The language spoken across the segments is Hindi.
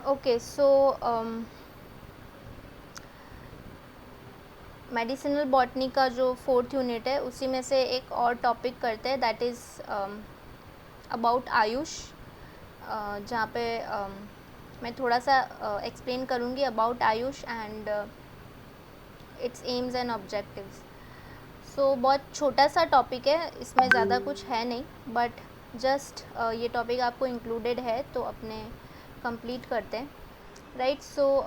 ओके सो मेडिसिनल बॉटनी का जो फोर्थ यूनिट है उसी में से एक और टॉपिक करते हैं, दैट इज़ अबाउट आयुष, जहाँ पे मैं थोड़ा सा एक्सप्लेन करूँगी about Ayush and its aims and objectives. So बहुत छोटा सा टॉपिक है, इसमें ज़्यादा कुछ है नहीं, बट जस्ट ये टॉपिक आपको इंक्लूडेड है तो अपने कंप्लीट करते हैं, राइट। सो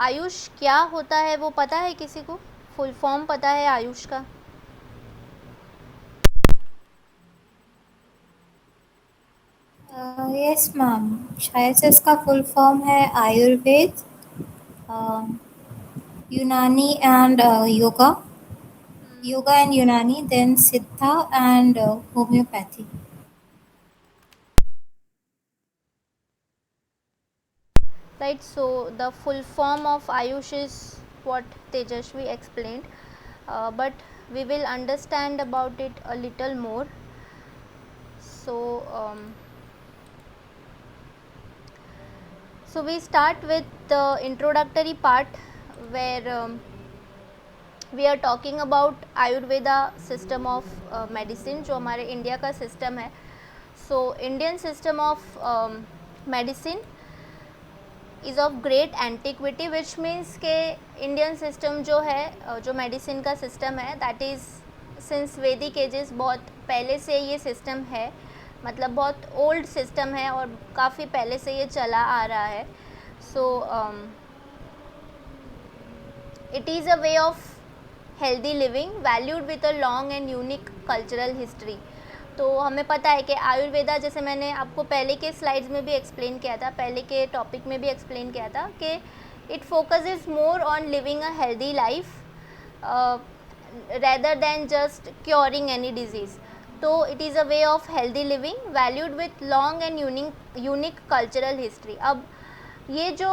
आयुष क्या होता है वो पता है किसी को? फुल फॉर्म पता है आयुष का? यस मैम, शायद से इसका फुल फॉर्म है आयुर्वेद, यूनानी and yoga, yoga and Unani, then Siddha and homeopathy. Right, so the full form of Ayush is what Tejashvi explained, but we will understand about it a little more. So, so we start with the introductory part where we are talking about Ayurveda system of medicine, जो हमारे इंडिया का सिस्टम है। So Indian system of medicine is of great antiquity, which means के इंडियन सिस्टम जो है, जो मेडिसिन का सिस्टम है, that is since Vedic ages, बहुत पहले से ये सिस्टम है, मतलब बहुत ओल्ड सिस्टम है और काफ़ी पहले से ये चला आ रहा है। So it is a way of healthy living valued with a long and unique cultural history. तो हमें पता है कि आयुर्वेदा, जैसे मैंने आपको पहले के स्लाइड्स में भी एक्सप्लेन किया था, पहले के टॉपिक में भी एक्सप्लेन किया था कि it focuses more on living a healthy life rather than just curing any disease. तो it is a way of healthy living valued with long and unique cultural history. अब ये जो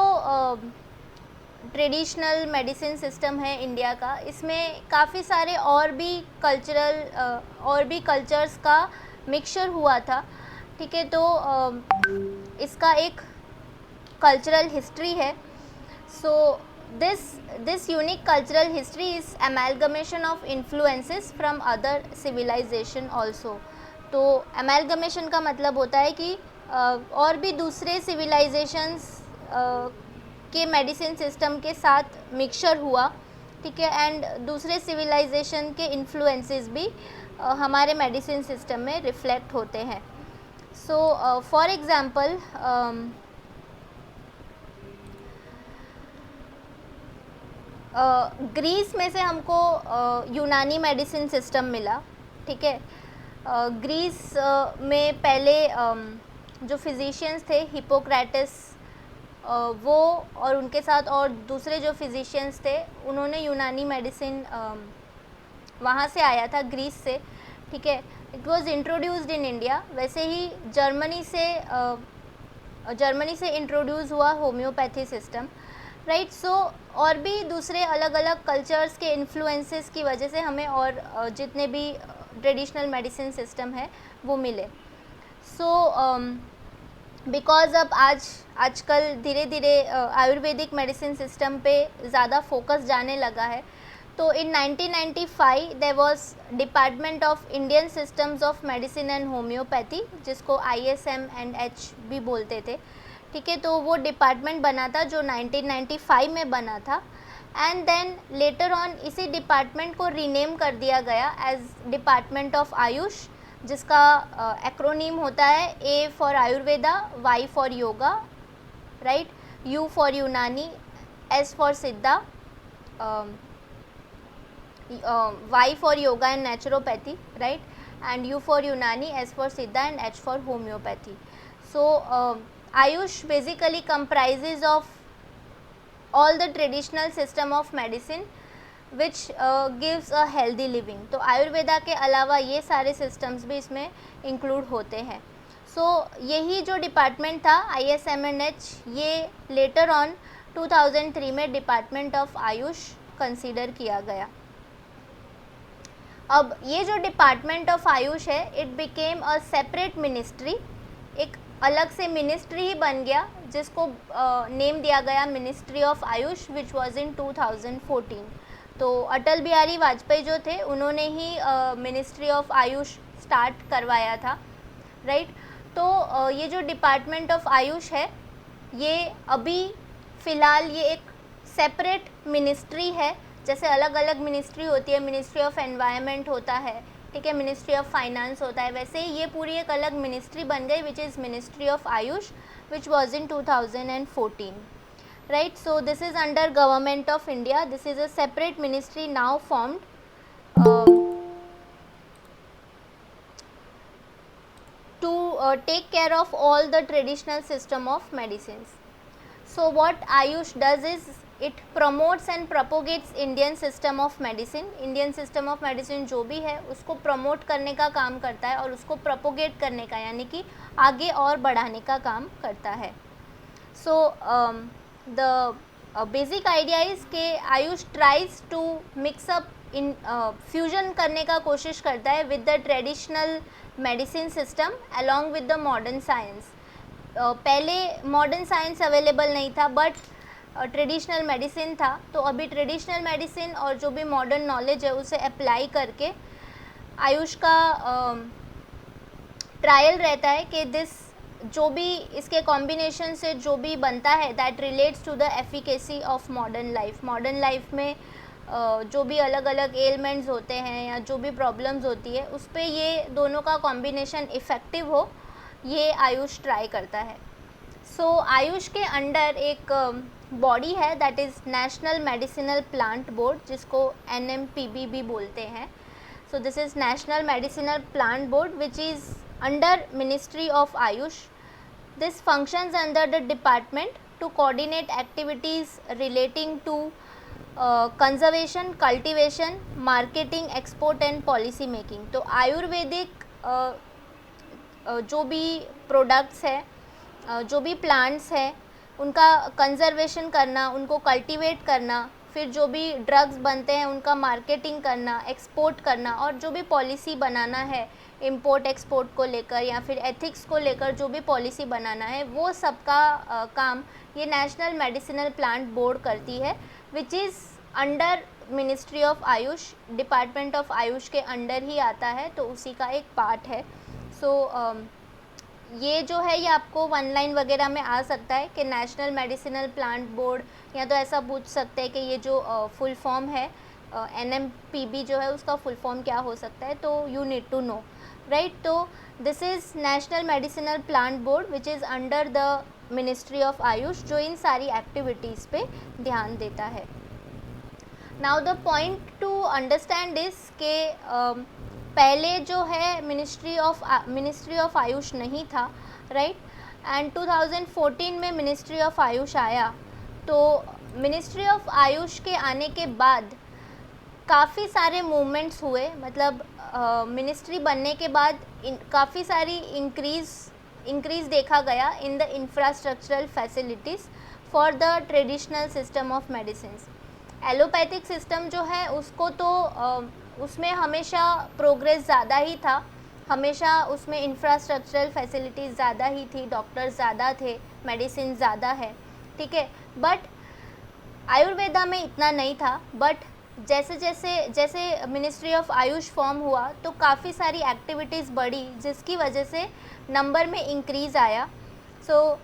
ट्रेडिशनल मेडिसिन सिस्टम है इंडिया का, इसमें काफ़ी सारे और भी कल्चर्स का मिक्सचर हुआ था, ठीक है। तो इसका एक कल्चरल हिस्ट्री है। So this this unique cultural history is amalgamation of influences from other civilization also. तो अमेलगमेशन का मतलब होता है कि और भी दूसरे सिविलाइजेशंस के मेडिसिन सिस्टम के साथ मिक्सचर हुआ, ठीक है, एंड दूसरे सिविलाइजेशन के इन्फ्लुएंसेस भी हमारे मेडिसिन सिस्टम में रिफ्लेक्ट होते हैं। सो फॉर एग्ज़ाम्पल, ग्रीस में से हमको यूनानी मेडिसिन सिस्टम मिला, ठीक है। ग्रीस में पहले जो फिजिशियंस थे, हिपोक्रेटस, वो और उनके साथ और दूसरे जो फिजिशियंस थे, उन्होंने यूनानी मेडिसिन वहाँ से आया था, ग्रीस से, ठीक है। It was introduced in India. वैसे ही जर्मनी से इंट्रोड्यूस हुआ होम्योपैथी सिस्टम, राइट। सो और भी दूसरे अलग अलग कल्चर्स के इन्फ्लुएंसेस की वजह से हमें और जितने भी ट्रेडिशनल मेडिसिन सिस्टम है वो मिले। सो बिकॉज़ अब आजकल धीरे धीरे आयुर्वेदिक मेडिसिन सिस्टम पे ज़्यादा फोकस जाने लगा है। तो in 1995 there was department of Indian systems of medicine and homeopathy, जिसको ISM&H भी बोलते थे, ठीक है। तो वो डिपार्टमेंट बना था जो 1995 में बना था, एंड देन लेटर ऑन इसी डिपार्टमेंट को रीनेम कर दिया गया एज डिपार्टमेंट ऑफ आयुष, जिसका एक्रोनीम होता है A for Ayurveda, Y for yoga, right, U for यूनानी, S फॉर सिद्धा, Y for yoga and naturopathy, right, and U for Unani, S for Siddha, and H for homeopathy. So Ayush basically comprises of all the traditional system of medicine which gives a healthy living. तो आयुर्वेदा के अलावा ये सारे systems भी इसमें include होते हैं। So यही जो डिपार्टमेंट था ISM&H, ये later on 2003 में डिपार्टमेंट ऑफ आयुष कंसीडर किया गया। अब ये जो डिपार्टमेंट ऑफ आयुष है, it became a separate ministry, एक अलग से मिनिस्ट्री ही बन गया जिसको नेम दिया गया ministry of Ayush, which was in 2014। तो अटल बिहारी वाजपेयी जो थे उन्होंने ही मिनिस्ट्री ऑफ आयुष स्टार्ट करवाया था, राइट। तो ये जो डिपार्टमेंट ऑफ आयुष है, ये अभी फ़िलहाल ये एक सेपरेट मिनिस्ट्री है। जैसे अलग अलग मिनिस्ट्री होती है, मिनिस्ट्री ऑफ एनवायरनमेंट होता है, ठीक है, मिनिस्ट्री ऑफ फाइनेंस होता है, वैसे ही ये पूरी एक अलग मिनिस्ट्री बन गई which is ministry of Ayush, which was in 2014, right. So this is under government of India, this is a separate ministry now formed to take care of all the traditional system of medicines. So what Ayush does is it promotes and propagates Indian system of medicine. Indian system of medicine जो भी है उसको promote करने का काम करता है और उसको propagate करने का, यानी कि आगे और बढ़ाने का काम करता है. So the basic idea is कि Ayush tries to mix up in fusion करने का कोशिश करता है with the traditional medicine system along with the modern science. पहले मॉडर्न साइंस अवेलेबल नहीं था बट ट्रेडिशनल मेडिसिन था, तो अभी ट्रेडिशनल मेडिसिन और जो भी मॉडर्न नॉलेज है उसे अप्लाई करके आयुष का ट्रायल रहता है कि दिस जो भी इसके कॉम्बिनेशन से जो भी बनता है that relates to the efficacy of modern life. Modern life में जो भी अलग अलग एलिमेंट्स होते हैं या जो भी प्रॉब्लम्स होती है उस पर ये दोनों का कॉम्बिनेशन इफ़ेक्टिव हो, ये आयुष ट्राई करता है. सो आयुष के अंडर एक बॉडी है that is national medicinal plant board, जिसको NMPB भी बोलते हैं. So this is national medicinal plant board which is under ministry of Ayush. This functions under the department to coordinate activities relating to conservation, cultivation, marketing, export and policy making. तो आयुर्वेदिक जो भी प्रोडक्ट्स है, जो भी प्लांट्स हैं, उनका कंजर्वेशन करना, उनको कल्टीवेट करना, फिर जो भी ड्रग्स बनते हैं उनका मार्केटिंग करना, एक्सपोर्ट करना, और जो भी पॉलिसी बनाना है इंपोर्ट एक्सपोर्ट को लेकर या फिर एथिक्स को लेकर जो भी पॉलिसी बनाना है, वो सबका काम ये नेशनल मेडिसिनल प्लांट बोर्ड करती है, विच is under ministry of Ayush. Department of Ayush के अंडर ही आता है, तो उसी का एक पार्ट है. सो ये जो है ये आपको वन लाइन वगैरह में आ सकता है कि नेशनल मेडिसिनल प्लांट बोर्ड, या तो ऐसा पूछ सकते हैं कि ये जो फुल फॉर्म है NMPB जो है उसका फुल फॉर्म क्या हो सकता है, तो you need to know, right. तो this is national medicinal plant board which is under the ministry of Ayush, जो इन सारी एक्टिविटीज़ पे ध्यान देता है. Now the point to understand is के पहले जो है मिनिस्ट्री ऑफ आयुष नहीं था, राइट. एंड 2014 में मिनिस्ट्री ऑफ आयुष आया. तो मिनिस्ट्री ऑफ आयुष के आने के बाद काफ़ी सारे मूवमेंट्स हुए, मतलब मिनिस्ट्री बनने के बाद काफ़ी सारी इंक्रीज़ देखा गया in the infrastructural facilities for the traditional system of medicines. Allopathic system जो है उसको तो उसमें हमेशा प्रोग्रेस ज़्यादा ही था, हमेशा उसमें इंफ्रास्ट्रक्चरल फैसिलिटीज़ ज़्यादा ही थी, डॉक्टर्स ज़्यादा थे, मेडिसिन ज़्यादा है, ठीक है. बट आयुर्वेदा में इतना नहीं था. बट जैसे मिनिस्ट्री ऑफ आयुष फॉर्म हुआ तो काफ़ी सारी एक्टिविटीज़ बढ़ी, जिसकी वजह से नंबर में इंक्रीज़ आया. So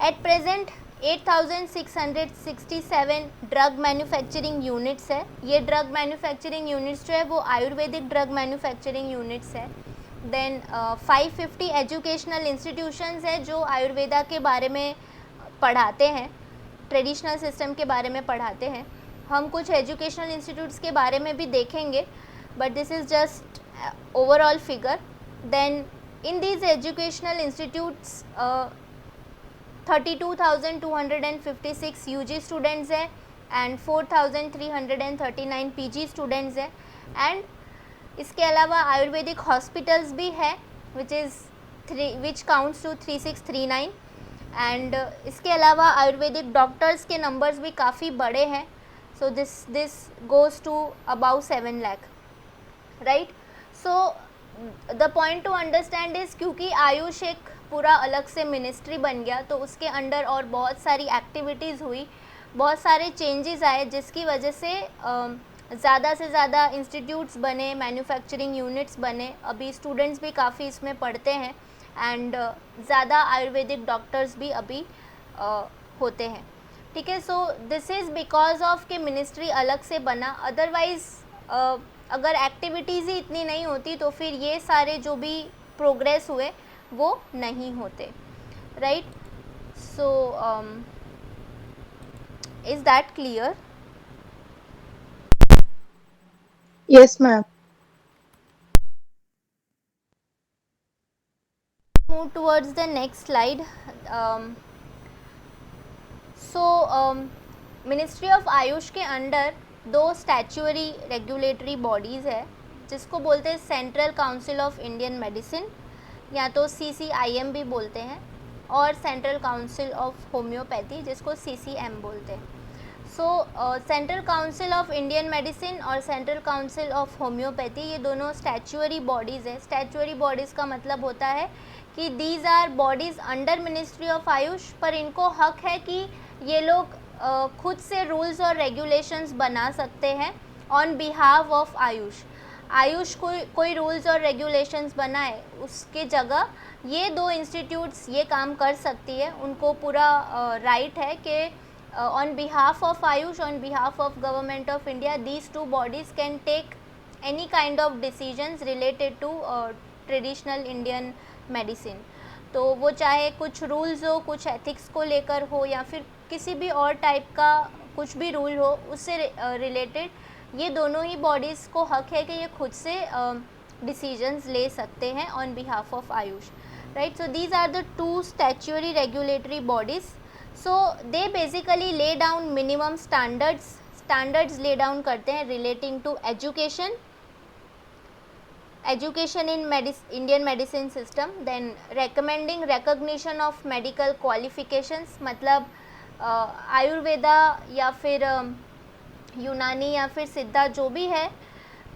at present 8667 drug manufacturing units है. ये ड्रग मैन्युफैक्चरिंग यूनिट्स जो है वो आयुर्वेदिक ड्रग मैन्युफैक्चरिंग यूनिट्स है. देन 550 एजुकेशनल इंस्टीट्यूशंस है जो आयुर्वेदा के बारे में पढ़ाते हैं, ट्रेडिशनल सिस्टम के बारे में पढ़ाते हैं. हम कुछ एजुकेशनल इंस्टीट्यूट्स के बारे में भी देखेंगे, but this is just overall figure. Then in these educational institutes 32,256 UG students हैं एंड 4,339 PG स्टूडेंट्स हैं. एंड इसके अलावा आयुर्वेदिक हॉस्पिटल्स भी हैं विच काउंट्स टू 3639. एंड इसके अलावा आयुर्वेदिक डॉक्टर्स के नंबर्स भी काफ़ी बड़े हैं. So this goes to about 7 lakh, right. So the point to understand is क्योंकि आयुष एक पूरा अलग से मिनिस्ट्री बन गया, तो उसके अंडर और बहुत सारी एक्टिविटीज़ हुई, बहुत सारे चेंजेस आए, जिसकी वजह से ज़्यादा से ज़्यादा इंस्टीट्यूट्स बने, मैन्युफैक्चरिंग यूनिट्स बने, अभी स्टूडेंट्स भी काफ़ी इसमें पढ़ते हैं, एंड ज़्यादा आयुर्वेदिक डॉक्टर्स भी अभी होते हैं, ठीक है। So this is because of कि मिनिस्ट्री अलग से बना, अदरवाइज़ अगर एक्टिविटीज़ ही इतनी नहीं होती तो फिर ये सारे जो भी प्रोग्रेस हुए वो नहीं होते, right. So is that clear? Yes, ma'am. Move towards the next slide. Ministry of Ayush के अंडर 2 स्टैच्यूरी रेगुलेटरी बॉडीज़ है, जिसको बोलते हैं central council of Indian medicine, या तो CCIM भी बोलते हैं, और सेंट्रल काउंसिल ऑफ होम्योपैथी, जिसको CCM बोलते हैं। Central council of Indian medicine और सेंट्रल काउंसिल ऑफ होम्योपैथी, ये दोनों स्टैच्यूरी बॉडीज़ है। स्टैच्यूरी बॉडीज़ का मतलब होता है कि these are bodies under ministry of Ayush, पर इनको हक है कि ये लोग खुद से रूल्स और रेगुलेशंस बना सकते हैं on behalf of Ayush. Ayush कोई रूल्स और रेगुलेशंस बनाए, उसके जगह ये 2 इंस्टीट्यूट्स ये काम कर सकती है, उनको पूरा राइट है कि on behalf of Ayush, on behalf of Government of India, these 2 bodies can take any kind of decisions related to traditional Indian medicine। तो वो चाहे कुछ रूल्स हो, कुछ एथिक्स को लेकर हो, या फिर किसी भी और टाइप का कुछ भी रूल हो, उससे रिलेटेड ये दोनों ही बॉडीज़ को हक है कि ये खुद से डिसीजंस ले सकते हैं on behalf of Ayush, right. So these are the 2 statutory regulatory bodies. So they basically lay down minimum standards lay down करते हैं relating to education in Indian medicine system, then recommending recognition of medical qualifications, मतलब आयुर्वेदा या फिर यूनानी या फिर सिद्धा जो भी है,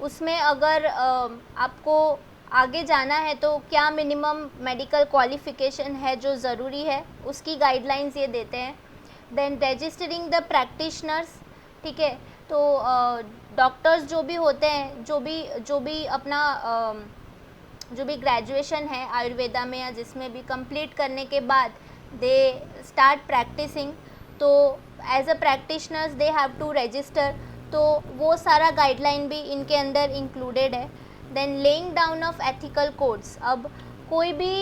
उसमें अगर आपको आगे जाना है तो क्या मिनिमम मेडिकल क्वालिफिकेशन है जो ज़रूरी है, उसकी गाइडलाइंस ये देते हैं। देन रजिस्टरिंग द प्रैक्टिशनर्स, ठीक है। तो डॉक्टर्स जो भी होते हैं, जो भी अपना जो भी ग्रेजुएशन है आयुर्वेदा में या जिसमें भी कंप्लीट करने के बाद they start practising, so as a practitioners they have to register, तो वो सारा गाइडलाइन भी इनके अंदर इंक्लूडेड है। Then laying down of ethical codes, अब कोई भी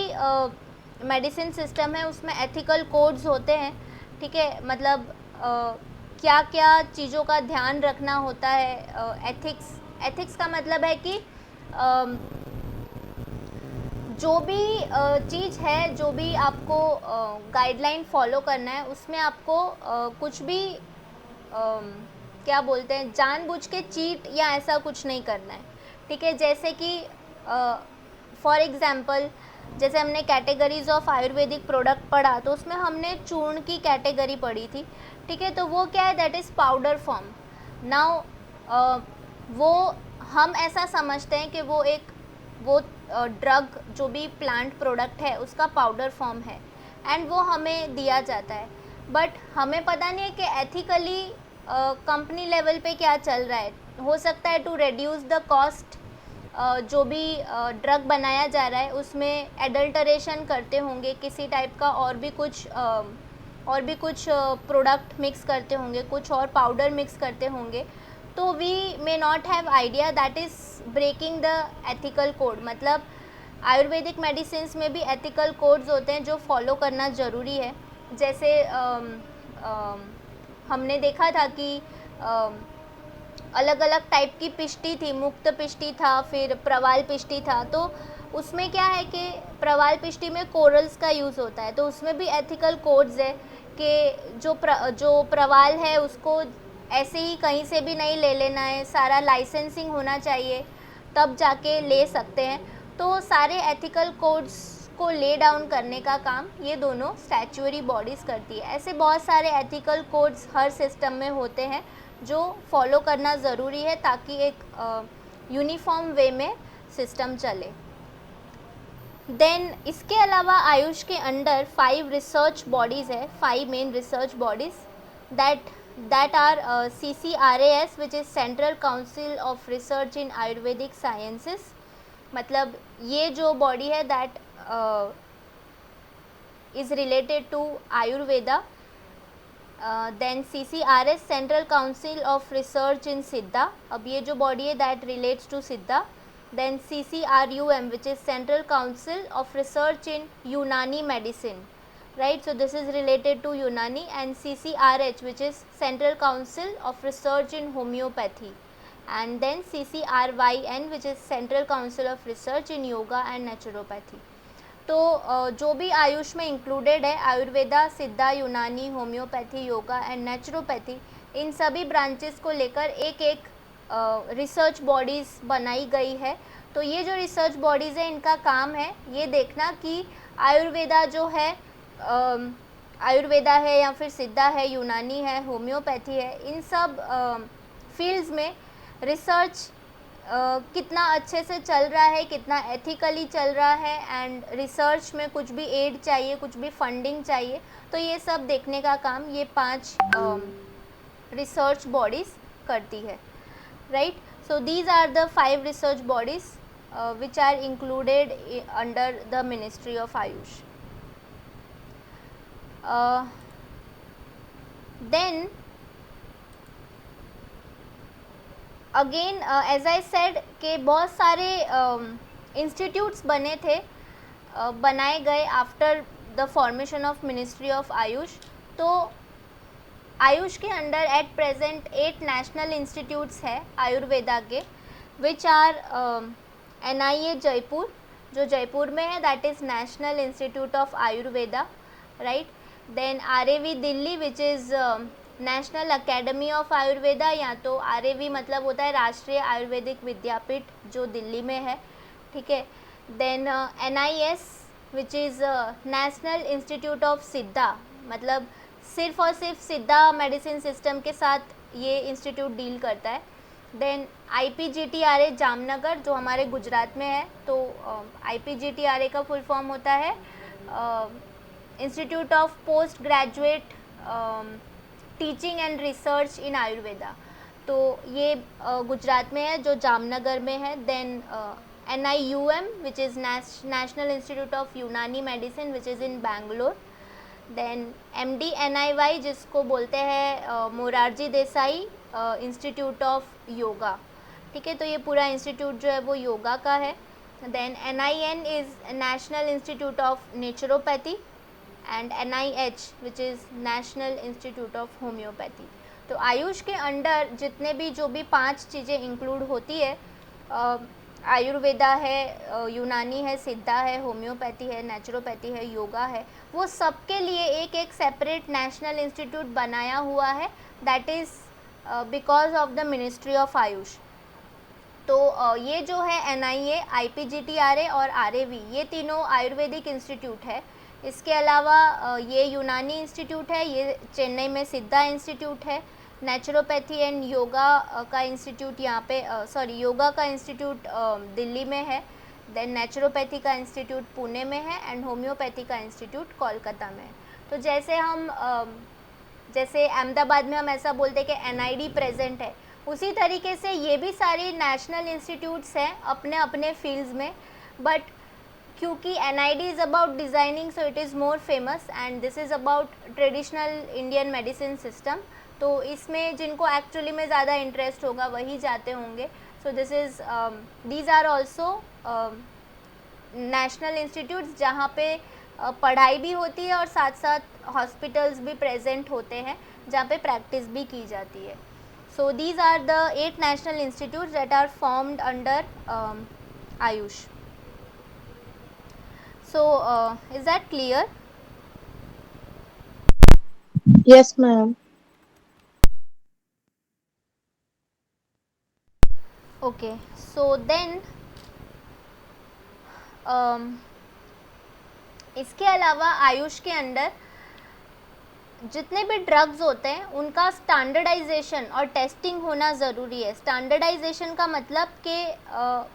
मेडिसिन सिस्टम है उसमें एथिकल कोड्स होते हैं, ठीक है, मतलब क्या क्या चीज़ों का ध्यान रखना होता है। एथिक्स का मतलब है कि जो भी चीज़ है, जो भी आपको गाइडलाइन फॉलो करना है, उसमें आपको कुछ भी क्या बोलते हैं, जानबूझ के चीट या ऐसा कुछ नहीं करना है, ठीक है। जैसे कि फॉर एग्ज़ाम्पल, जैसे हमने कैटेगरीज ऑफ आयुर्वेदिक प्रोडक्ट पढ़ा, तो उसमें हमने चूर्ण की कैटेगरी पढ़ी थी, ठीक है। तो वो क्या है, that is powder form. Now वो हम ऐसा समझते हैं कि वो ड्रग जो भी प्लांट प्रोडक्ट है उसका पाउडर फॉर्म है, एंड वो हमें दिया जाता है, बट हमें पता नहीं है कि एथिकली कंपनी लेवल पे क्या चल रहा है। हो सकता है टू रिड्यूस द कॉस्ट, जो भी ड्रग बनाया जा रहा है उसमें एडल्टरेशन करते होंगे, किसी टाइप का और भी कुछ प्रोडक्ट मिक्स करते होंगे, कुछ और पाउडर मिक्स करते होंगे, तो we may not have idea, that is breaking the ethical code. मतलब आयुर्वेदिक मेडिसिन्स में भी एथिकल कोड्स होते हैं जो फॉलो करना ज़रूरी है। जैसे हमने देखा था कि अलग अलग टाइप की पिष्टी थी, मुक्त पिष्टी था, फिर प्रवाल पिष्टी था, तो उसमें क्या है कि प्रवाल पिष्टी में कोरल्स का यूज़ होता है, तो उसमें भी एथिकल कोड्स है कि जो प्रवाल है उसको ऐसे ही कहीं से भी नहीं ले लेना है, सारा लाइसेंसिंग होना चाहिए, तब जाके ले सकते हैं। तो सारे एथिकल कोड्स को ले डाउन करने का काम ये दोनों स्टैच्यूरी बॉडीज़ करती है। ऐसे बहुत सारे एथिकल कोड्स हर सिस्टम में होते हैं जो फॉलो करना ज़रूरी है, ताकि एक यूनिफॉर्म वे में सिस्टम चले। देन इसके अलावा आयुष के अंडर 5 रिसर्च बॉडीज़ है, 5 main research bodies that are CCRAS which is Central Council of Research in Ayurvedic Sciences। मतलब ये जो बॉडी है that is related to Ayurveda। Then CCRS Central Council of Research in Siddha, अब ये जो बॉडी है that relates to Siddha। Then CCRUM which is Central Council of Research in Unani Medicine, right? So this is related to Unani। And CCRH which is Central Council of Research in Homeopathy। And then CCRYN which is Central Council of Research in Yoga and Naturopathy। तो जो भी आयुष में इंक्लूडेड है, आयुर्वेदा, सिद्धा, यूनानी, होम्योपैथी, योगा एंड नेचुरोपैथी, इन सभी ब्रांचेस को लेकर एक एक रिसर्च बॉडीज़ बनाई गई है। तो ये जो रिसर्च बॉडीज़ है इनका काम है ये देखना कि आयुर्वेदा जो है आयुर्वेदा है या फिर सिद्धा है, यूनानी है, होम्योपैथी है, इन सब फील्ड्स में रिसर्च कितना अच्छे से चल रहा है, कितना एथिकली चल रहा है, एंड रिसर्च में कुछ भी एड चाहिए, कुछ भी फंडिंग चाहिए, तो ये सब देखने का काम ये 5 रिसर्च बॉडीज़ करती है, right. So these are the 5 research bodies which are included under the Ministry of Ayush। Then again as I said कि बहुत सारे इंस्टीट्यूट्स बने थे, बनाए गए after the formation of ministry of Ayush. तो आयुष के under at present 8 national institutes है आयुर्वेदा के, विच आर NIA जयपुर, जो जयपुर में है, that is national institute of Ayurveda, right. Then RAV Delhi which is national academy of Ayurveda, या तो RAV मतलब होता है राष्ट्रीय आयुर्वेदिक विद्यापीठ जो दिल्ली में है, ठीक है। Then NIS which is national institute of Siddha, मतलब सिर्फ और सिर्फ सिद्धा मेडिसिन सिस्टम के साथ ये इंस्टीट्यूट डील करता है। देन IPGTRA जामनगर जो हमारे गुजरात में है, तो IPGTRA का फुल फॉर्म होता है institute of post graduate teaching and research in Ayurveda, तो ये गुजरात में है जो जामनगर में है। Then NIUM which is national institute of Unani medicine which is in Bangalore. Then MDNIY जिसको बोलते हैं Morarji Desai institute of yoga, ठीक है, तो ये पूरा इंस्टीट्यूट जो है वो योगा का है। Then NIN is national institute of naturopathy and NIH which is national institute of homoeopathy. तो आयुष के अंडर जितने भी जो भी 5 चीज़ें इंक्लूड होती है, आयुर्वेदा है, यूनानी है, सिद्धा है, होम्योपैथी है, नेचुरोपैथी है, योगा है, वो सबके लिए एक एक सेपरेट नेशनल इंस्टीट्यूट बनाया हुआ है, that is because of the ministry of Ayush. तो ये जो है NIA, IPGTRA और RAV, ये तीनों आयुर्वेदिक इंस्टीट्यूट है। इसके अलावा ये यूनानी इंस्टीट्यूट है, ये चेन्नई में सिद्धा इंस्टीट्यूट है। नेचुरोपैथी एंड योगा का इंस्टीट्यूट यहाँ पे योगा का इंस्टीट्यूट दिल्ली में है। देन नेचुरोपैथी का इंस्टीट्यूट पुणे में है एंड होम्योपैथी का इंस्टीट्यूट कोलकाता में है। तो जैसे हम जैसे अहमदाबाद में हम ऐसा बोलते हैं कि NID प्रेजेंट है, उसी तरीके से ये भी सारी नेशनल इंस्टीट्यूट्स हैं अपने अपने फील्ड्स में, बट क्योंकि NID is about designing so it is more famous and this is about traditional Indian medicine system, तो इसमें जिनको एक्चुअली में ज़्यादा इंटरेस्ट होगा वही जाते होंगे। So these are also national institutes जहाँ पे पढ़ाई भी होती है और साथ साथ हॉस्पिटल्स भी प्रेजेंट होते हैं जहाँ पे प्रैक्टिस भी की जाती है। So these are the 8 national institutes that are formed under AYUSH. So, is that clear? Yes, ma'am. Okay, so then इसके अलावा आयुष के अंडर जितने भी ड्रग्स होते हैं उनका स्टैंडर्डाइजेशन और टेस्टिंग होना ज़रूरी है। स्टैंडर्डाइजेशन का मतलब कि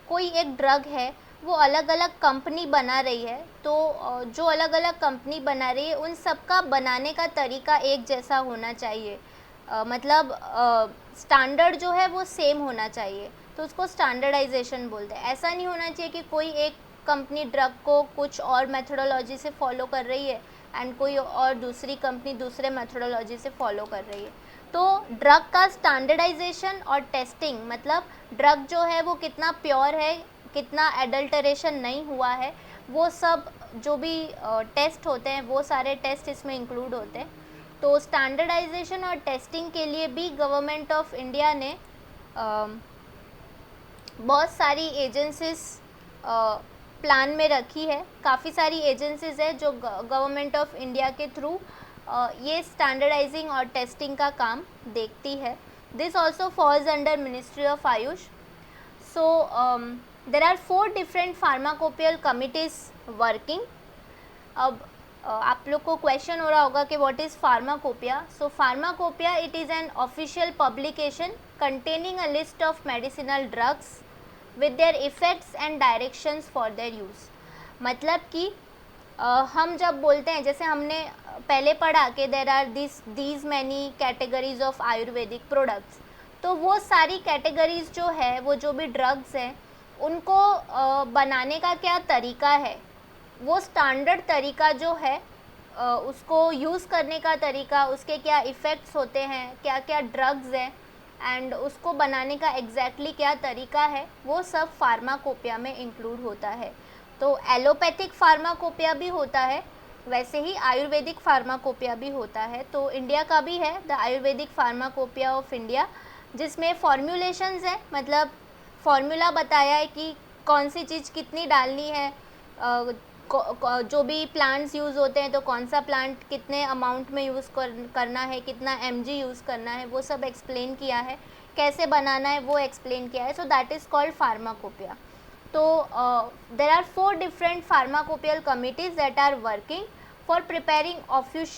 कोई एक ड्रग है वो अलग अलग कंपनी बना रही है, तो जो अलग अलग कंपनी बना रही है उन सब का बनाने का तरीका एक जैसा होना चाहिए। मतलब स्टैंडर्ड जो है वो सेम होना चाहिए, तो उसको स्टैंडर्डाइजेशन बोलते हैं। ऐसा नहीं होना चाहिए कि कोई एक कंपनी ड्रग को कुछ और मेथोडोलॉजी से फॉलो कर रही है एंड कोई और दूसरी कंपनी दूसरे मेथोडोलॉजी से फॉलो कर रही है। तो ड्रग का स्टैंडर्डाइजेशन और टेस्टिंग मतलब ड्रग जो है वो कितना प्योर है, कितना एडल्टरेशन नहीं हुआ है, वो सब जो भी टेस्ट होते हैं वो सारे टेस्ट इसमें इंक्लूड होते हैं। तो स्टैंडर्डाइजेशन और टेस्टिंग के लिए भी गवर्नमेंट ऑफ इंडिया ने बहुत सारी एजेंसीज प्लान में रखी है। काफ़ी सारी एजेंसीज है जो गवर्नमेंट ऑफ इंडिया के थ्रू ये स्टैंडर्डाइजिंग और टेस्टिंग का काम देखती है। This also falls under ministry of Ayush. So there are 4 different pharmacopoeial committees working. अब आप लोग को क्वेश्चन हो रहा होगा कि what is pharmacopoeia. So pharmacopoeia it is an official publication containing a list of medicinal drugs with their effects and directions for their use। मतलब कि हम जब बोलते हैं, जैसे हमने पहले पढ़ा कि there are these many categories of Ayurvedic products, तो वो सारी कैटेगरीज जो है, वो जो भी ड्रग्स हैं उनको बनाने का क्या तरीका है, वो स्टैंडर्ड तरीका जो है उसको यूज़ करने का तरीका, उसके क्या इफ़ेक्ट्स होते हैं, क्या क्या ड्रग्स हैं एंड उसको बनाने का एग्जैक्टली क्या तरीका है, वो सब फार्माकोपिया में इंक्लूड होता है। तो एलोपैथिक फार्माकोपिया भी होता है, वैसे ही आयुर्वेदिक फार्माकोपिया भी होता है। तो इंडिया का भी है the Ayurvedic pharmacopoeia of India, जिसमें फॉर्मूलेशंस है, मतलब फॉर्मूला बताया है कि कौन सी चीज़ कितनी डालनी है, जो भी प्लांट्स यूज़ होते हैं तो कौन सा प्लांट कितने अमाउंट में यूज़ करना है, कितना mg यूज़ करना है, वो सब एक्सप्लेन किया है, कैसे बनाना है वो एक्सप्लेन किया है। So that is called pharmacopoeia. तो there are 4 different pharmacopoeial committees that are working for preparing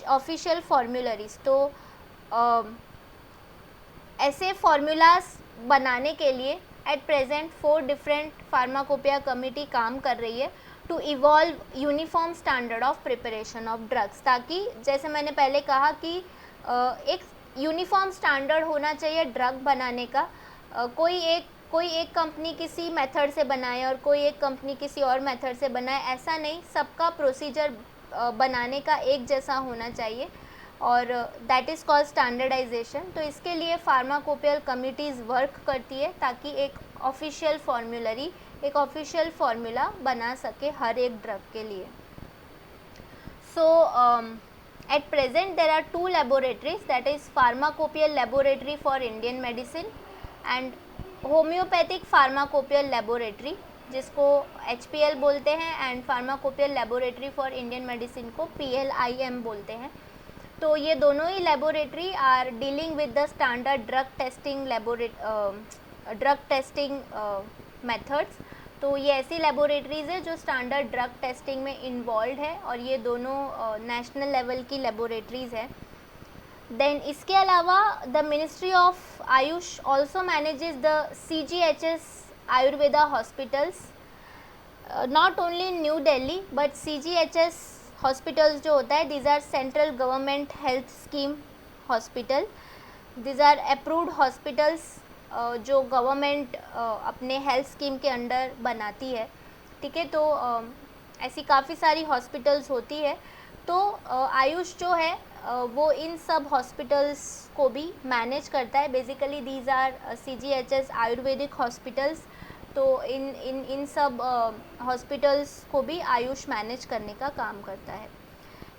official formularies. तो ऐसे फार्मूलाज बनाने के लिए at present 4 different pharmacopoeia committee काम कर रही है to evolve uniform standard of preparation of drugs, ताकि जैसे मैंने पहले कहा कि एक यूनिफॉर्म स्टैंडर्ड होना चाहिए ड्रग बनाने का। कोई एक कंपनी किसी मेथड से बनाए और कोई एक कंपनी किसी और मेथड से बनाए, ऐसा नहीं, सबका प्रोसीजर बनाने का एक जैसा होना चाहिए और दैट इज़ कॉल्ड स्टैंडर्डाइजेशन। तो इसके लिए फार्माकोपियल कमिटीज़ वर्क करती है ताकि एक ऑफिशियल फॉर्मूलरी, एक ऑफिशियल फार्मूला बना सके हर एक ड्रग के लिए। So at present there are 2 laboratories, that is pharmacopoeial laboratory for Indian medicine and homoeopathic pharmacopoeial laboratory, जिसको HPL बोलते हैं, and pharmacopoeial laboratory for Indian medicine को PLIM बोलते हैं। तो ये दोनों ही laboratory are dealing with the standard drug testing methods. तो ये ऐसी लेबोरेटरीज़ है जो स्टैंडर्ड ड्रग टेस्टिंग में इन्वॉल्व है और ये दोनों नेशनल लेवल की लेबोरेटरीज़ है। देन इसके अलावा the ministry of AYUSH also manages the CGHS Ayurveda hospitals, not only in new Delhi but CGHS hospitals जो होता है, these are central government health scheme hospital, these are approved hospitals जो गवर्नमेंट अपने हेल्थ स्कीम के अंडर बनाती है। ठीक है, तो ऐसी काफ़ी सारी हॉस्पिटल्स होती है। तो आयुष जो है वो इन सब हॉस्पिटल्स को भी मैनेज करता है। Basically these are CGHS Ayurvedic hospitals. तो इन सब हॉस्पिटल्स को भी आयुष मैनेज करने का काम करता है।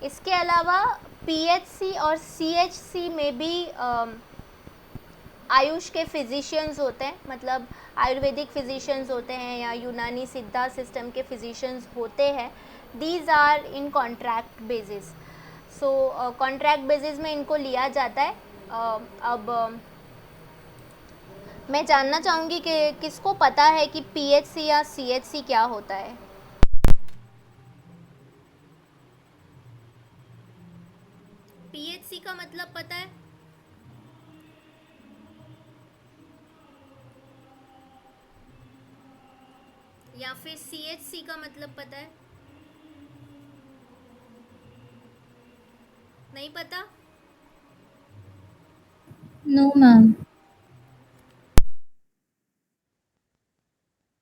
इसके अलावा PHC और CHC में भी आयुष के फिजिशियंस होते हैं, मतलब आयुर्वेदिक फिजिशियंस होते हैं या यूनानी सिद्धा सिस्टम के फिजिशियंस होते हैं। These are in contract basis. So contract basis में इनको लिया जाता है। अब मैं जानना चाहूँगी कि किसको पता है कि PHC या CHC क्या होता है। PHC का मतलब पता है? या फिर CHC का मतलब पता है? नहीं पता? No, ma'am.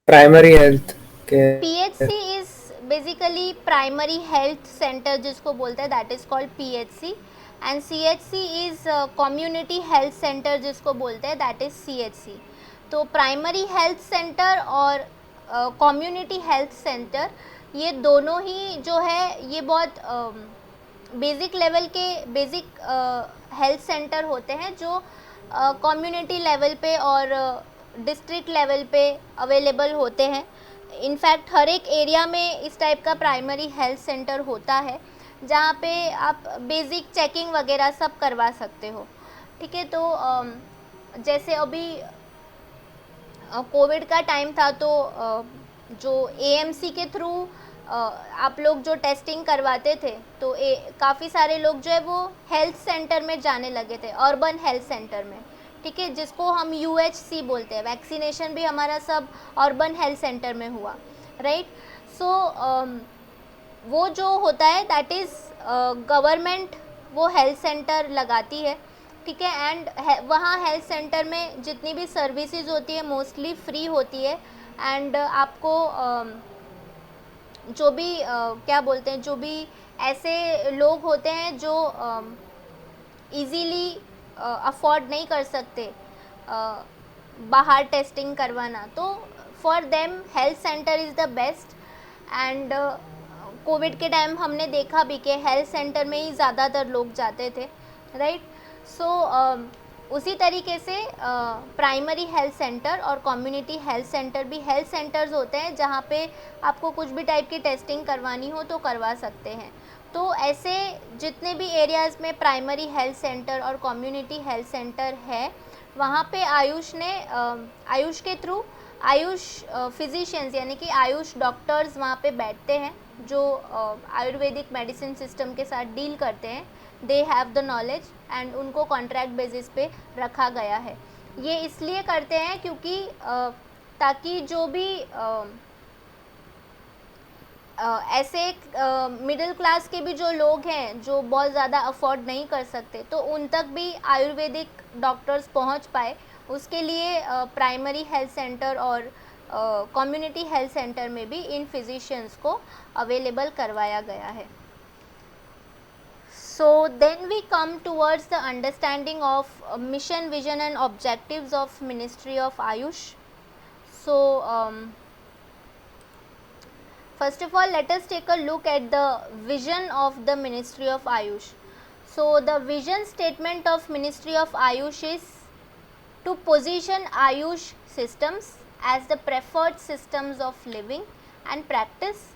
Primary health care. PHC is basically primary health centre जिसको बोलते हैं, that is called PHC, and CHC is community health centre जिसको बोलते हैं, दैट इज CHC। तो प्राइमरी हेल्थ सेंटर और कम्युनिटी हेल्थ सेंटर, ये दोनों ही जो है ये बहुत बेसिक लेवल के बेसिक हेल्थ सेंटर होते हैं जो कम्युनिटी लेवल पे और डिस्ट्रिक्ट लेवल पे अवेलेबल होते हैं। इनफैक्ट हर एक एरिया में इस टाइप का प्राइमरी हेल्थ सेंटर होता है जहाँ पे आप बेसिक चेकिंग वगैरह सब करवा सकते हो। ठीक है, तो जैसे अभी कोविड का टाइम था तो जो AMC के थ्रू आप लोग जो टेस्टिंग करवाते थे तो काफ़ी सारे लोग जो है वो हेल्थ सेंटर में जाने लगे थे, अर्बन हेल्थ सेंटर में। ठीक है, जिसको हम UHC बोलते हैं। वैक्सीनेशन भी हमारा सब अर्बन हेल्थ सेंटर में हुआ, राइट। सो वो जो होता है दैट इज़ गवर्नमेंट वो हेल्थ सेंटर लगाती है। ठीक है, एंड वहाँ हेल्थ सेंटर में जितनी भी सर्विसेज होती है मोस्टली फ्री होती है, एंड आपको जो भी क्या बोलते हैं, जो भी ऐसे लोग होते हैं जो इजीली अफोर्ड नहीं कर सकते बाहर टेस्टिंग करवाना, तो for them health centre is the best. And Covid के टाइम हमने देखा भी कि हेल्थ सेंटर में ही ज़्यादातर लोग जाते थे, राइट। सो उसी तरीके से प्राइमरी हेल्थ सेंटर और कम्युनिटी हेल्थ सेंटर भी हेल्थ सेंटर्स होते हैं जहाँ पे आपको कुछ भी टाइप की टेस्टिंग करवानी हो तो करवा सकते हैं। तो ऐसे जितने भी एरियाज़ में प्राइमरी हेल्थ सेंटर और कम्युनिटी हेल्थ सेंटर है वहाँ पे आयुष ने आयुष के थ्रू आयुष फिजिशियंस यानी कि आयुष डॉक्टर्स वहाँ पे बैठते हैं जो आयुर्वेदिक मेडिसिन सिस्टम के साथ डील करते हैं। They have the knowledge and उनको कॉन्ट्रैक्ट बेसिस पे रखा गया है। ये इसलिए करते हैं क्योंकि ताकि जो भी ऐसे मिडिल क्लास के भी जो लोग हैं जो बहुत ज़्यादा अफोर्ड नहीं कर सकते तो उन तक भी आयुर्वेदिक डॉक्टर्स पहुंच पाए, उसके लिए प्राइमरी हेल्थ सेंटर और कम्युनिटी हेल्थ सेंटर में भी इन फिजिशियंस को अवेलेबल करवाया गया है। So then we come towards the understanding of mission, vision and objectives of Ministry of Ayush. So first of all, let us take a look at the vision of the Ministry of Ayush. So the vision statement of Ministry of Ayush is to position Ayush systems as the preferred systems of living and practice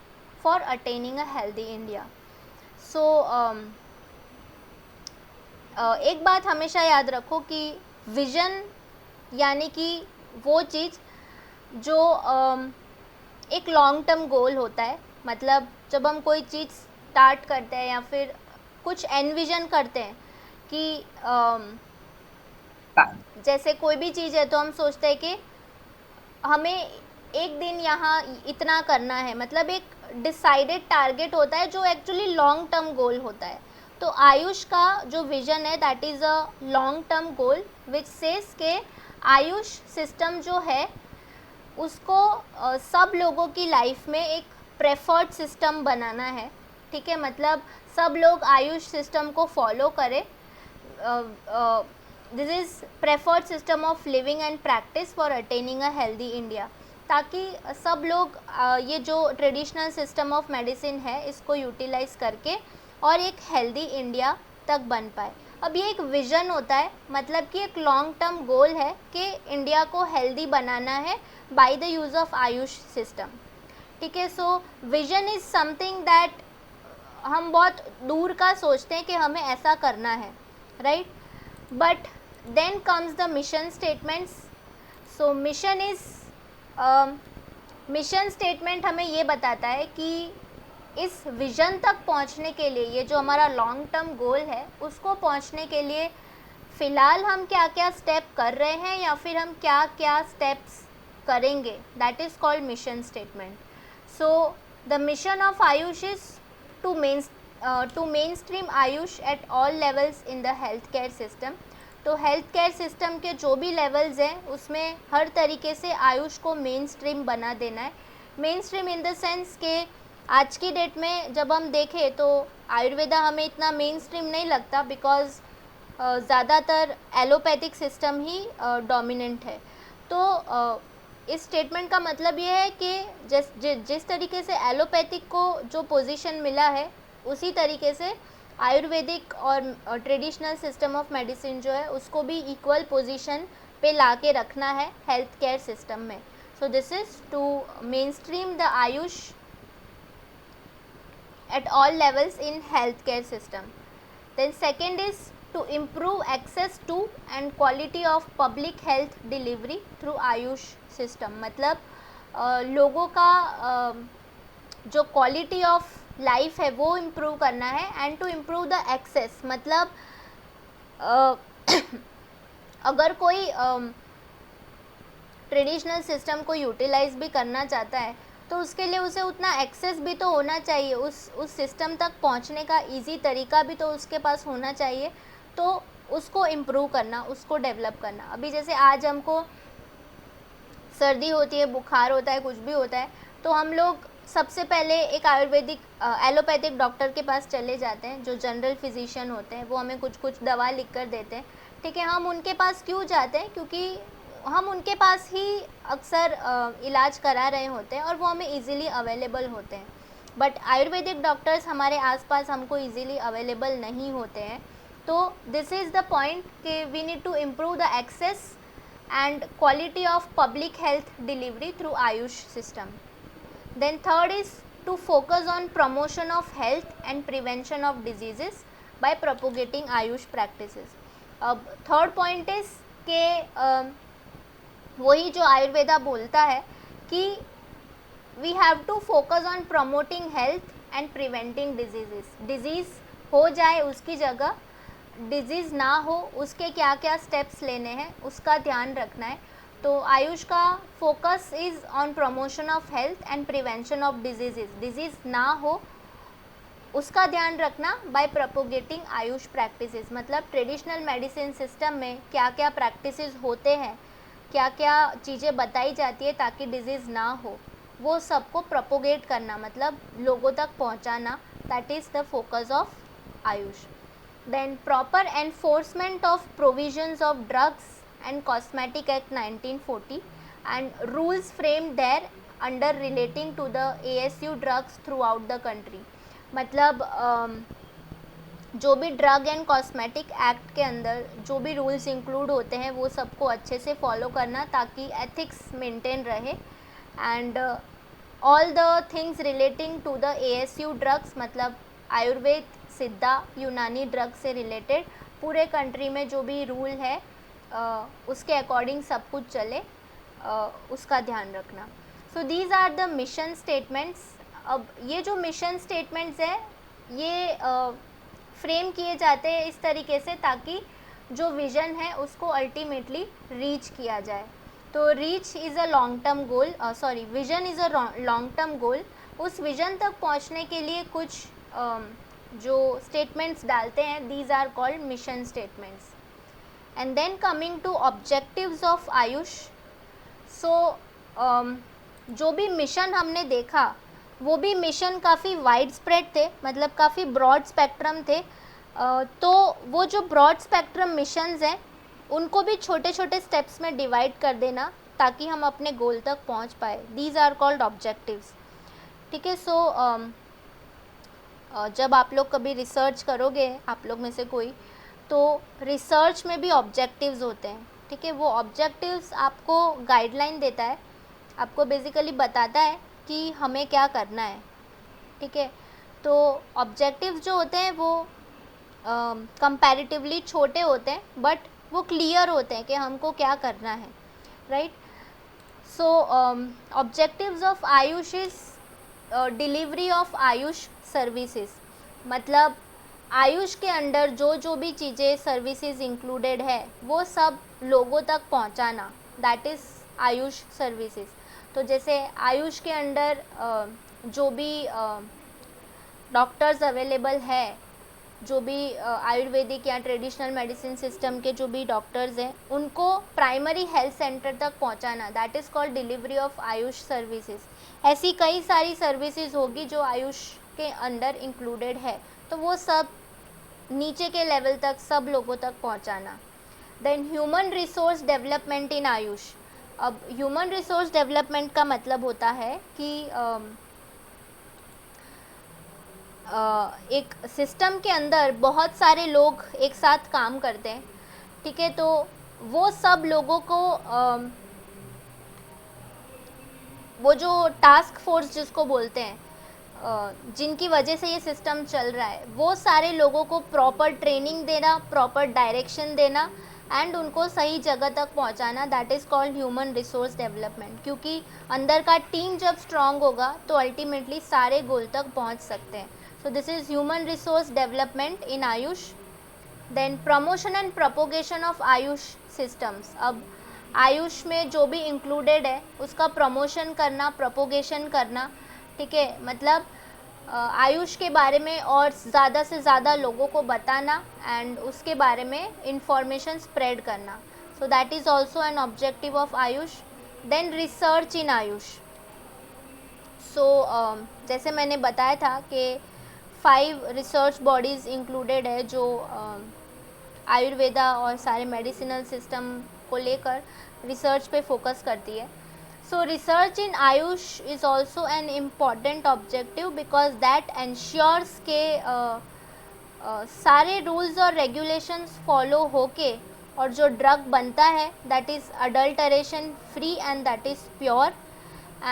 for attaining a healthy India. So एक बात हमेशा याद रखो कि विज़न यानी कि वो चीज़ जो एक लॉन्ग टर्म गोल होता है। मतलब जब हम कोई चीज़ स्टार्ट करते हैं या फिर कुछ एनविजन करते हैं कि जैसे कोई भी चीज़ है तो हम सोचते हैं कि हमें एक दिन यहाँ इतना करना है, मतलब एक डिसाइडेड टारगेट होता है जो एक्चुअली लॉन्ग टर्म गोल होता है। तो आयुष का जो विज़न है that is a long term goal which says के आयुष सिस्टम जो है उसको सब लोगों की लाइफ में एक प्रेफर्ड सिस्टम बनाना है। ठीक है, मतलब सब लोग आयुष सिस्टम को फॉलो करें। This is preferred system of living and practice for attaining a healthy India, ताकि सब लोग ये जो ट्रेडिशनल सिस्टम ऑफ मेडिसिन है इसको यूटिलाइज करके और एक हेल्दी इंडिया तक बन पाए। अब ये एक विज़न होता है, मतलब कि एक लॉन्ग टर्म गोल है कि इंडिया को हेल्दी बनाना है by the use of Ayush system. ठीक है, सो विज़न इज़ समथिंग दैट हम बहुत दूर का सोचते हैं कि हमें ऐसा करना है, right. But then comes the mission statements. So mission statement हमें ये बताता है कि इस विज़न तक पहुंचने के लिए, ये जो हमारा लॉन्ग टर्म गोल है उसको पहुंचने के लिए फ़िलहाल हम क्या क्या स्टेप कर रहे हैं या फिर हम क्या क्या स्टेप्स करेंगे, that is called mission statement. So the mission of AYUSH is to mainstream AYUSH at all levels in the health care system. तो हेल्थ केयर सिस्टम के जो भी लेवल्स हैं उसमें हर तरीके से आयुष को मेन स्ट्रीम बना देना है. Main stream in the sense के आज की डेट में जब हम देखें तो आयुर्वेदा हमें इतना मेन स्ट्रीम नहीं लगता, बिकॉज ज़्यादातर एलोपैथिक सिस्टम ही डोमिनेंट है. तो इस स्टेटमेंट का मतलब ये है कि जिस तरीके से एलोपैथिक को जो पोजीशन मिला है उसी तरीके से आयुर्वेदिक और ट्रेडिशनल सिस्टम ऑफ मेडिसिन जो है उसको भी इक्वल पोजीशन पे ला के रखना है हेल्थ केयर सिस्टम में. So this is to mainstream the AYUSH at all levels in healthcare system. Then second is to improve access to and quality of public health delivery through Ayush system. मतलब लोगों का जो क्वालिटी ऑफ लाइफ है वो इम्प्रूव करना है. And to improve the access मतलब अगर कोई ट्रेडिशनल सिस्टम को यूटिलाइज भी करना चाहता है तो उसके लिए उसे उतना एक्सेस भी तो होना चाहिए, उस सिस्टम तक पहुंचने का इजी तरीका भी तो उसके पास होना चाहिए. तो उसको इम्प्रूव करना, उसको डेवलप करना. अभी जैसे आज हमको सर्दी होती है, बुखार होता है, कुछ भी होता है, तो हम लोग सबसे पहले एक आयुर्वेदिक एलोपैथिक डॉक्टर के पास चले जाते हैं जो जनरल फिजिशियन होते हैं. वो हमें कुछ कुछ दवा लिख कर देते हैं. ठीक है, हम उनके पास क्यों जाते हैं? क्योंकि हम उनके पास ही अक्सर इलाज करा रहे होते हैं और वो हमें इजीली अवेलेबल होते हैं. बट आयुर्वेदिक डॉक्टर्स हमारे आसपास हमको इजीली अवेलेबल नहीं होते हैं. तो दिस इज़ द पॉइंट कि we need to improve the access and quality of public health delivery through AYUSH system. Then third is to focus on promotion of health and prevention of diseases by propagating AYUSH practices. अब थर्ड पॉइंट इज़ के वही जो आयुर्वेदा बोलता है कि we have to focus on promoting health and preventing disease. Disease हो जाए उसकी जगह, डिजीज़ ना हो उसके क्या क्या स्टेप्स लेने हैं उसका ध्यान रखना है. तो आयुष का focus is on promotion of health and prevention of disease. Disease ना हो उसका ध्यान रखना बाय प्रोपोगेटिंग आयुष प्रैक्टिसेस. मतलब ट्रेडिशनल मेडिसिन सिस्टम में क्या क्या प्रैक्टिसेस होते हैं, क्या क्या चीज़ें बताई जाती है ताकि डिजीज़ ना हो, वो सबको प्रोपोगेट करना, मतलब लोगों तक पहुंचाना. That is the focus of Ayush. Then proper enforcement of provisions of drugs and cosmetic act 1940 and rules framed thereunder relating to the ASU drugs throughout the country. मतलब जो भी ड्रग एंड कॉस्मेटिक एक्ट के अंदर जो भी रूल्स इंक्लूड होते हैं वो सबको अच्छे से फॉलो करना ताकि एथिक्स मेंटेन रहे. And all the things relating to the ASU drugs, मतलब आयुर्वेद, सिद्धा, यूनानी ड्रग से रिलेटेड पूरे कंट्री में जो भी रूल है उसके अकॉर्डिंग सब कुछ चले, उसका ध्यान रखना. So these are the mission statements. अब ये जो मिशन स्टेटमेंट्स है ये फ्रेम किए जाते हैं इस तरीके से ताकि जो विज़न है उसको अल्टीमेटली रीच किया जाए. तो reach is a long term goal, vision is a long term goal. उस विज़न तक पहुंचने के लिए कुछ जो स्टेटमेंट्स डालते हैं, these are called mission statements. And then coming to objectives of Ayush. So जो भी मिशन हमने देखा वो भी मिशन काफ़ी वाइड स्प्रेड थे, मतलब काफ़ी ब्रॉड स्पेक्ट्रम थे. तो वो जो ब्रॉड स्पेक्ट्रम मिशंस हैं उनको भी छोटे छोटे स्टेप्स में डिवाइड कर देना ताकि हम अपने गोल तक पहुंच पाए. These are called objectives. ठीक है. सो जब आप लोग कभी रिसर्च करोगे, आप लोग में से कोई, तो रिसर्च में भी ऑब्जेक्टिव्स होते हैं. ठीक है. वो ऑब्जेक्टिव्स आपको गाइडलाइन देता है, आपको बेसिकली बताता है कि हमें क्या करना है. ठीक है. तो ऑब्जेक्टिव्स जो होते हैं वो कंपैरेटिवली छोटे होते हैं बट वो क्लियर होते हैं कि हमको क्या करना है. Right. So objectives of AYUSH is delivery of Ayush services, मतलब आयुष के अंडर जो जो भी चीज़ें सर्विसेज इंक्लूडेड है वो सब लोगों तक पहुंचाना, दैट इज़ आयुष सर्विसेज। तो जैसे आयुष के अंडर जो भी डॉक्टर्स अवेलेबल है, जो भी आयुर्वेदिक या ट्रेडिशनल मेडिसिन सिस्टम के जो भी डॉक्टर्स हैं उनको प्राइमरी हेल्थ सेंटर तक पहुंचाना, that is called delivery of Ayush services. ऐसी कई सारी सर्विसेज होगी जो आयुष के अंडर इंक्लूडेड है, तो वो सब नीचे के लेवल तक सब लोगों तक पहुंचाना। Then human resource development in AYUSH. अब ह्यूमन रिसोर्स डेवलपमेंट का मतलब होता है कि एक सिस्टम के अंदर बहुत सारे लोग एक साथ काम करते हैं, ठीक है, तो वो सब लोगों को वो जो टास्क फोर्स जिसको बोलते हैं, जिनकी वजह से ये सिस्टम चल रहा है, वो सारे लोगों को प्रॉपर ट्रेनिंग देना, प्रॉपर डायरेक्शन देना एंड उनको सही जगह तक पहुंचाना, that is called human resource development. क्योंकि अंदर का टीम जब स्ट्रांग होगा तो अल्टीमेटली सारे गोल तक पहुंच सकते हैं। So this is human resource development in AYUSH. Then promotion and propagation of AYUSH systems. अब आयुष में जो भी इंक्लूडेड है उसका प्रमोशन करना, प्रोपोगेशन करना, ठीक है, मतलब आयुष के बारे में और ज़्यादा से ज़्यादा लोगों को बताना एंड उसके बारे में इंफॉर्मेशन स्प्रेड करना। So that is also an objective of Ayush. Then research in Ayush. So जैसे मैंने बताया था कि 5 रिसर्च बॉडीज़ इंक्लूडेड है जो आयुर्वेदा और सारे मेडिसिनल सिस्टम को लेकर रिसर्च पे फोकस करती है। So research in Ayush is also an important objective because that ensures के सारे rules और regulations follow होके और जो drug बनता है that is adulteration free and that is pure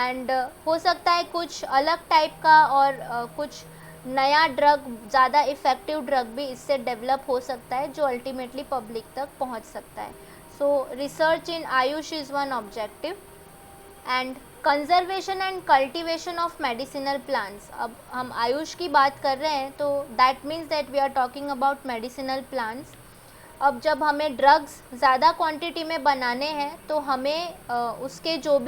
and हो सकता है कुछ अलग टाइप का और कुछ नया ड्रग, ज़्यादा इफ़ेक्टिव ड्रग भी इससे डेवलप हो सकता है जो अल्टीमेटली पब्लिक तक पहुंच सकता है। So research in AYUSH is one objective. And conservation and cultivation of medicinal plants. अब हम आयुष की बात कर रहे हैं तो that means that we are talking about medicinal plants. अब जब हमें ड्रग्स ज़्यादा क्वांटिटी में बनाने हैं तो हमें उसके जो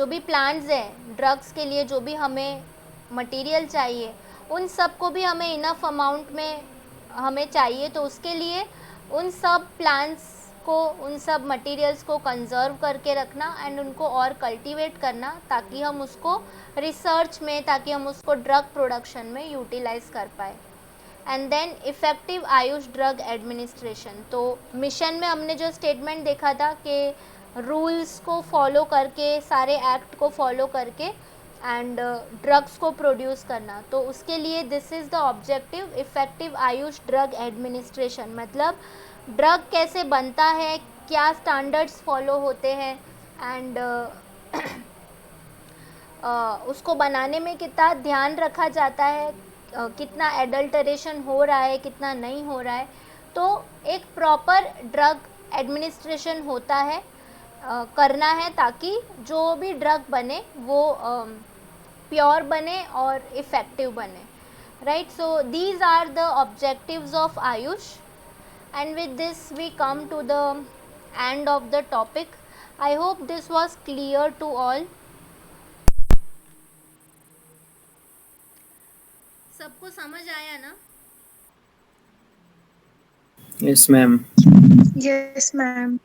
भी प्लांट्स हैं ड्रग्स के लिए, जो भी हमें मटेरियल चाहिए, उन सब को भी हमें इनफ अमाउंट में हमें चाहिए। तो उसके लिए उन सब प्लांट्स को, उन सब मटेरियल्स को कंजर्व करके रखना एंड उनको और कल्टीवेट करना ताकि हम उसको रिसर्च में, ताकि हम उसको ड्रग प्रोडक्शन में यूटिलाइज कर पाए। And then effective AYUSH drug administration. तो मिशन में हमने जो स्टेटमेंट देखा था कि रूल्स को फॉलो करके, सारे एक्ट को फॉलो करके एंड ड्रग्स को प्रोड्यूस करना, तो उसके लिए this is the objective, effective AYUSH drug administration. मतलब ड्रग कैसे बनता है, क्या स्टैंडर्ड्स फॉलो होते हैं एंड उसको बनाने में कितना ध्यान रखा जाता है, कितना एडल्टरेशन हो रहा है, कितना नहीं हो रहा है। तो एक प्रॉपर ड्रग एडमिनिस्ट्रेशन होता है, करना है ताकि जो भी ड्रग बने वो प्योर बने और इफ़ेक्टिव बने, right. So these are the objectives of AYUSH. And with this we come to the end of the topic. I hope this was clear to all. सबको समझ आया ना? Yes, ma'am. Yes, ma'am.